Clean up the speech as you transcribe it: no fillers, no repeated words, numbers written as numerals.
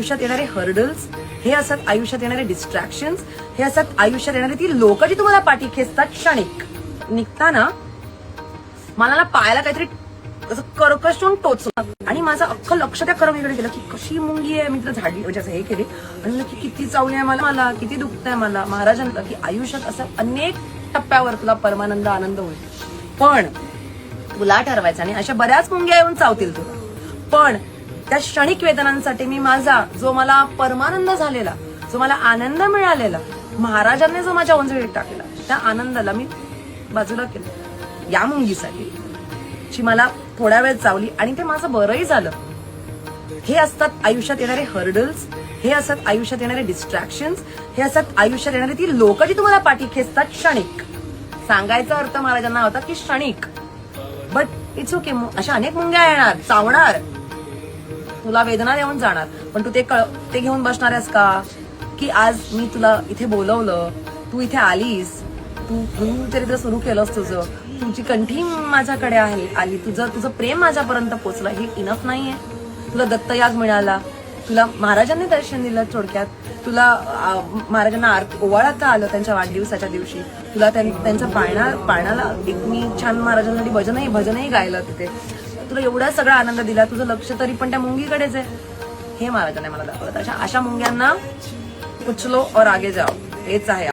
आयुष्यात येणारे हर्डल्स, हे असतात आयुष्यात येणारे डिस्ट्रॅक्शन्स, हे असतात आयुष्यात येणारी ती लोक जी तुम्हाला पाठी खेचतात क्षणिक. निघताना मला ना पायाला काहीतरी असं कर्कश टोचलं आणि माझं अख्खं लक्ष त्या करमीकडे गेलं की कशी मुंगी आहे. मी तिला झाडली म्हणजे असं हे केली आणि की किती चावली आहे मला किती दुखतंय मला. महाराजांना की आयुष्यात असं अनेक टप्प्यावर तुला परमानंद आनंद होईल, पण तुला ठरवायचं. आणि अशा बऱ्याच मुंग्या येऊन चावतील तुला, पण त्या क्षणिक वेदनांसाठी मी माझा जो मला परमानंद झालेला, जो मला आनंद मिळालेला, महाराजांनी जो माझ्या ओंजळीत टाकला, त्या आनंदाला मी बाजूला केलं या मुंगीसाठी जी मला थोड्या वेळ चावली आणि ते माझं बरंही झालं. हे असतात आयुष्यात येणारे हर्डल्स, हे असतात आयुष्यात येणारे डिस्ट्रॅक्शन्स, हे असतात आयुष्यात येणारी ती लोक जी तुम्हाला पाठी खेचतात क्षणिक. सांगायचा अर्थ महाराजांना होता की क्षणिक, बट इट्स ओके. अशा अनेक मुंग्या येणार, चावणार, तुला वेदना देऊन जाणार, पण तू ते घेऊन बसणार आहेस का की आज मी तुला इथे बोलवलं, तू इथे आलीस, तू चरित्र सुरू केलंस, तुझी कंठी माझ्याकडे आली, तुझं प्रेम माझ्यापर्यंत पोहोचलं, हे इनफ नाहीये. तुला दत्तयाग मिळाला, तुला महाराजांनी दर्शन दिलं, थोडक्यात तुला महाराजांना ओवाळता आलं त्यांच्या वाढदिवसाच्या दिवशी, तुला त्यांच्या पाळण्याला एक मी छान महाराजांसाठी भजनही गायलं तिथे, तुला एवढा सगळा आनंद दिला, तुझं लक्ष तरी पण त्या मुंगीकडेच आहे. हे महाराजांनी मला दाखवलं. अशा मुंग्यांना उचलो और आगे जाओ, हेच आहे.